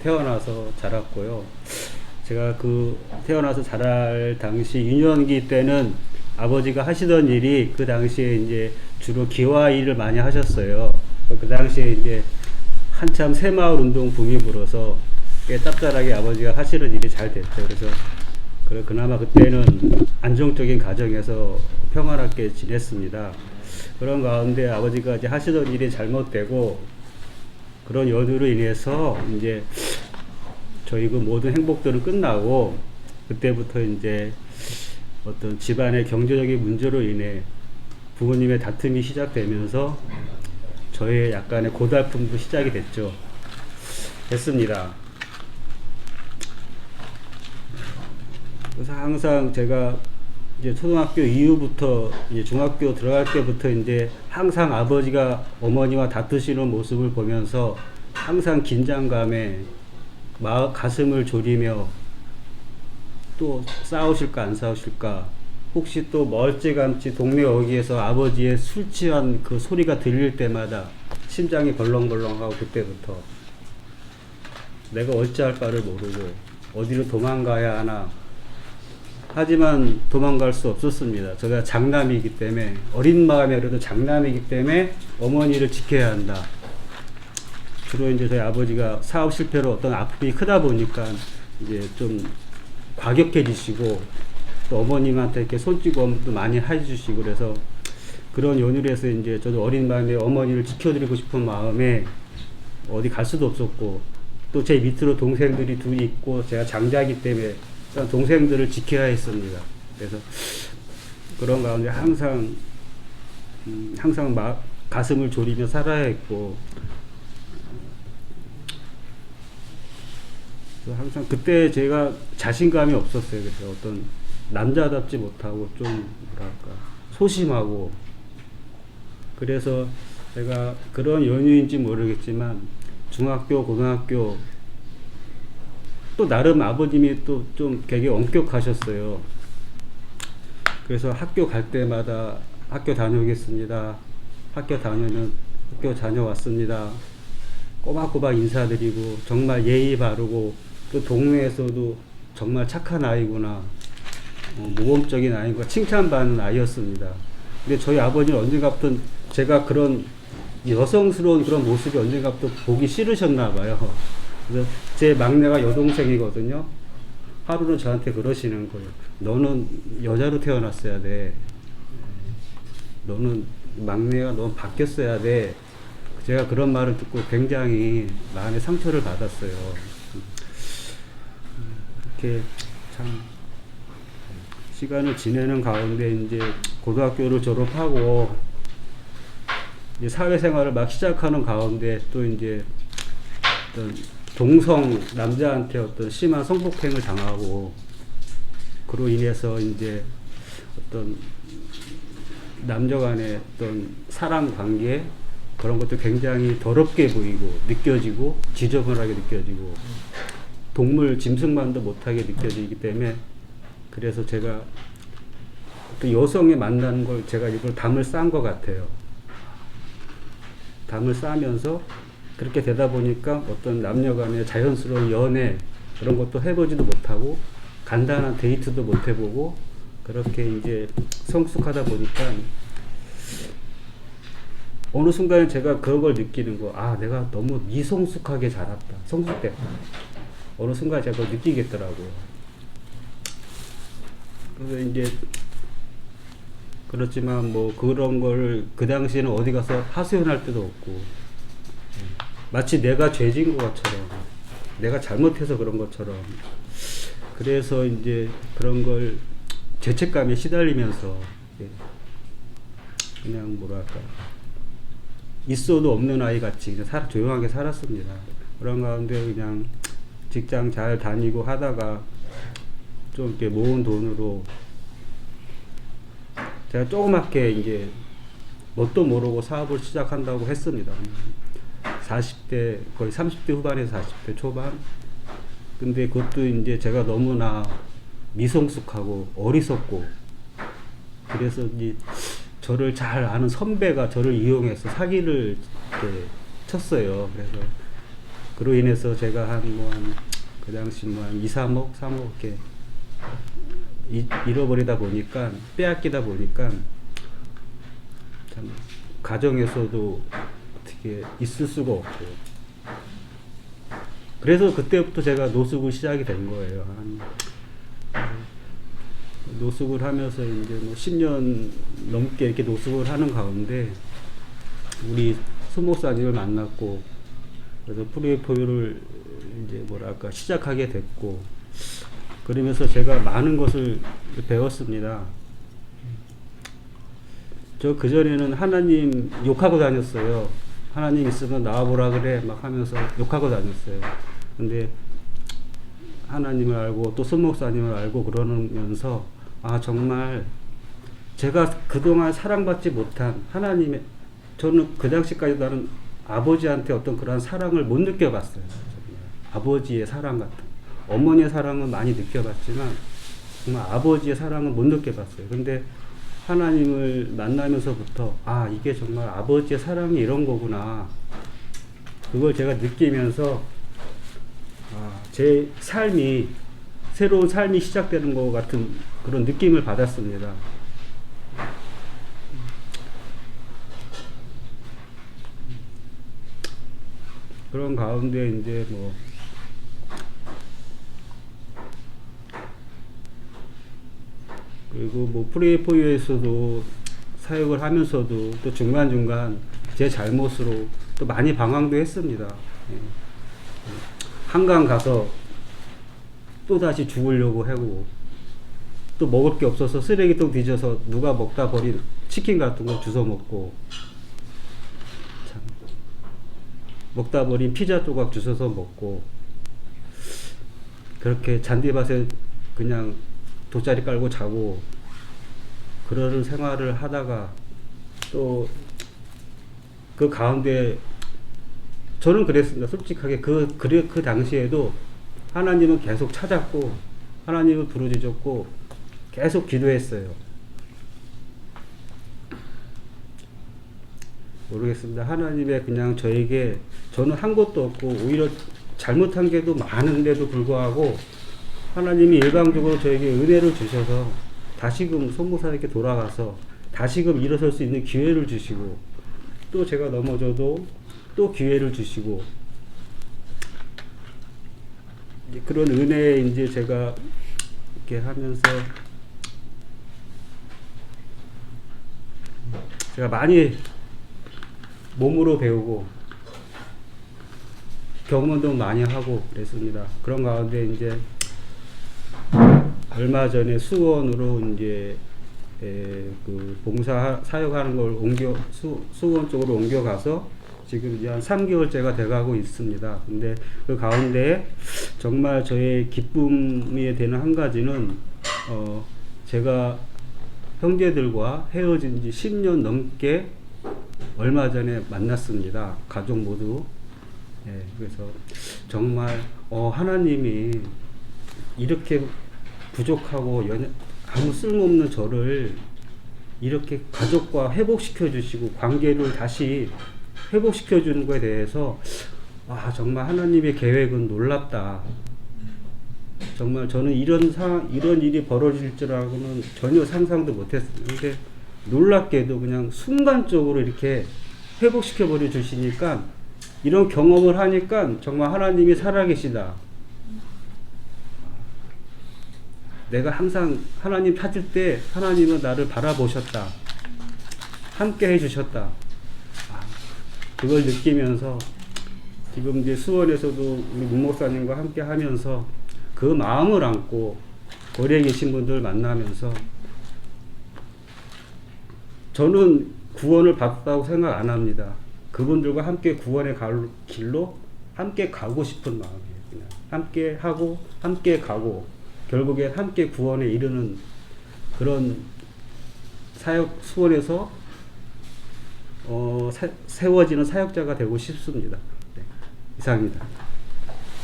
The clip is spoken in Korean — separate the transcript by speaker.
Speaker 1: 태어나서 자랐고요. 제가 그 태어나서 자랄 당시 유년기 때는 아버지가 하시던 일이 그 당시에 이제 주로 기와 일을 많이 하셨어요. 그 당시에 이제 한참 새마을 운동 붐이 불어서 꽤 짭짤하게 아버지가 하시는 일이 잘 됐죠. 그래서 그나마 그때는 안정적인 가정에서 평안하게 지냈습니다. 그런 가운데 아버지가 이제 하시던 일이 잘못되고 그런 여유로 인해서 이제 저희 그 모든 행복들은 끝나고 그때부터 이제 어떤 집안의 경제적인 문제로 인해 부모님의 다툼이 시작되면서 저의 약간의 고달픔도 시작이 됐습니다. 그래서 항상 제가 이제 초등학교 이후부터 이제 중학교 들어갈 때부터 이제 항상 아버지가 어머니와 다투시는 모습을 보면서 항상 긴장감에 가슴을 졸이며 또 싸우실까 안 싸우실까 혹시 또 멀찌감치 동네 어귀에서 아버지의 술 취한 그 소리가 들릴 때마다 심장이 벌렁벌렁하고 그때부터 내가 어찌할 바를 모르고 어디로 도망가야 하나. 하지만 도망갈 수 없었습니다. 제가 장남이기 때문에 어린 마음에 그래도 장남이기 때문에 어머니를 지켜야 한다. 주로 이제 저희 아버지가 사업 실패로 어떤 아픔이 크다 보니까 이제 좀 과격해지시고 또 어머님한테 이렇게 손찌검도 많이 해주시고 그래서 그런 연유로 해서 이제 저도 어린 마음에 어머니를 지켜드리고 싶은 마음에 어디 갈 수도 없었고 또 제 밑으로 동생들이 둘이 있고 제가 장자이기 때문에 동생들을 지켜야 했습니다. 그래서 그런 가운데 항상 가슴을 졸이며 살아야 했고 항상 그때 제가 자신감이 없었어요. 그래서 어떤 남자답지 못하고 좀 뭐랄까 소심하고 그래서 제가 그런 연유인지 모르겠지만 중학교 고등학교 또 나름 아버님이 또 좀 되게 엄격하셨어요. 그래서 학교 갈 때마다 학교 다녀오겠습니다. 학교 다녀왔습니다. 꼬박꼬박 인사드리고 정말 예의 바르고 또 동네에서도 정말 착한 아이구나 모범적인 아이구나 칭찬받는 아이였습니다. 근데 저희 아버지는 언젠가부터 제가 그런 여성스러운 그런 모습이 언젠가부터 보기 싫으셨나 봐요. 그래서 제 막내가 여동생이거든요. 하루는 저한테 그러시는 거예요. 너는 여자로 태어났어야 돼. 너는 막내가 넌 바뀌었어야 돼. 제가 그런 말을 듣고 굉장히 마음에 상처를 받았어요. 이렇게 참 시간을 지내는 가운데 이제 고등학교를 졸업하고 이제 사회생활을 막 시작하는 가운데 또 이제 어떤 동성 남자한테 어떤 심한 성폭행을 당하고 그로 인해서 이제 어떤 남녀 간의 어떤 사랑 관계 그런 것도 굉장히 더럽게 보이고 느껴지고 지저분하게 느껴지고 동물 짐승만도 못하게 느껴지기 때문에 그래서 제가 또 여성에 만나는 걸 제가 이걸 담을 쌓은 것 같아요. 담을 쌓으면서 그렇게 되다 보니까 어떤 남녀 간의 자연스러운 연애 그런 것도 해보지도 못하고 간단한 데이트도 못 해보고 그렇게 이제 성숙하다 보니까 어느 순간에 제가 그런 걸 느끼는 거, 내가 너무 미성숙하게 자랐다. 성숙됐다. 어느 순간 제가 그걸 느끼겠더라고요. 그래서 이제 그렇지만 뭐 그런 걸 그 당시에는 어디 가서 하소연할 데도 없고 마치 내가 죄진 것처럼 내가 잘못해서 그런 것처럼 그래서 이제 그런 걸 죄책감에 시달리면서 그냥 뭐랄까 있어도 없는 아이 같이 그냥 조용하게 살았습니다. 그런 가운데 그냥 직장 잘 다니고 하다가 좀 이렇게 모은 돈으로 제가 조그맣게 이제 뭣도 모르고 사업을 시작한다고 했습니다. 40대 거의 30대 후반에서 40대 초반. 근데 그것도 이제 제가 너무나 미성숙하고 어리석고 그래서 이제 저를 잘 아는 선배가 저를 이용해서 사기를 이렇게 쳤어요. 그래서 그로 인해서 제가 그 당시 한 2, 3억, 3억 이렇게 잃어버리다 보니까, 빼앗기다 보니까 참 가정에서도 어떻게 있을 수가 없고, 그래서 그때부터 제가 노숙을 시작이 된 거예요. 노숙을 하면서 이제 뭐 10년 넘게 이렇게 노숙을 하는 가운데 우리 수목사님을 만났고, 그래서 프리웨이포유를 이제 시작하게 됐고, 그러면서 제가 많은 것을 배웠습니다. 저 그전에는 하나님 욕하고 다녔어요. 하나님 있으면 나와보라 그래 막 하면서 욕하고 다녔어요. 근데 하나님을 알고 또 손목사님을 알고 그러면서 정말 제가 그동안 사랑받지 못한 하나님의, 저는 그 당시까지 나는 아버지한테 어떤 그런 사랑을 못 느껴봤어요. 정말. 아버지의 사랑 같은, 어머니의 사랑은 많이 느껴봤지만 정말 아버지의 사랑은 못 느껴봤어요. 근데 하나님을 만나면서부터 이게 정말 아버지의 사랑이 이런 거구나, 그걸 제가 느끼면서 제 삶이, 새로운 삶이 시작되는 것 같은 그런 느낌을 받았습니다. 그런 가운데 이제 그리고 프리웨이포유에서도 사역을 하면서도 또 중간중간 제 잘못으로 또 많이 방황도 했습니다. 한강 가서 또 다시 죽으려고 하고, 또 먹을 게 없어서 쓰레기통 뒤져서 누가 먹다 버린 치킨 같은 거 주워 먹고, 참, 먹다 버린 피자 조각 주워서 먹고, 그렇게 잔디밭에 그냥 돗자리 깔고 자고, 그러는 생활을 하다가 또 그 가운데 저는 그랬습니다. 솔직하게 그 당시에도 하나님은 계속 찾았고, 하나님을 부르짖었고, 계속 기도했어요. 모르겠습니다. 하나님의 그냥 저에게, 저는 한 것도 없고 오히려 잘못한 게도 많은데도 불구하고 하나님이 일방적으로 저에게 은혜를 주셔서 다시금 손목사님께 돌아가서 다시금 일어설 수 있는 기회를 주시고, 또 제가 넘어져도 또 기회를 주시고, 그런 은혜에 이제 제가 이렇게 하면서 제가 많이 몸으로 배우고 경험도 많이 하고 그랬습니다. 그런 가운데 이제 얼마 전에 수원으로 이제 그 봉사 사역하는 걸 수원 쪽으로 옮겨가서 지금 이제 한 3개월째가 돼가고 있습니다. 근데 그 가운데 정말 저의 기쁨이 되는 한 가지는 제가 형제들과 헤어진 지 10년 넘게 얼마 전에 만났습니다. 가족 모두. 그래서 정말 하나님이 이렇게 부족하고 아무 쓸모없는 저를 이렇게 가족과 회복시켜 주시고 관계를 다시 회복시켜 주는 것에 대해서 정말 하나님의 계획은 놀랍다. 정말 저는 이런 일이 벌어질 줄하고는 전혀 상상도 못했습니다. 근데 놀랍게도 그냥 순간적으로 이렇게 회복시켜 버려 주시니까, 이런 경험을 하니까 정말 하나님이 살아계시다. 내가 항상 하나님 찾을 때 하나님은 나를 바라보셨다. 함께 해주셨다. 그걸 느끼면서 지금 이제 수원에서도 우리 문목사님과 함께 하면서 그 마음을 안고 거리에 계신 분들 만나면서, 저는 구원을 받았다고 생각 안 합니다. 그분들과 함께 구원의 길로 함께 가고 싶은 마음이에요. 그냥 함께 하고 함께 가고 결국에 함께 구원에 이르는 그런 사역, 수원에서 세워지는 사역자가 되고 싶습니다. 이상입니다.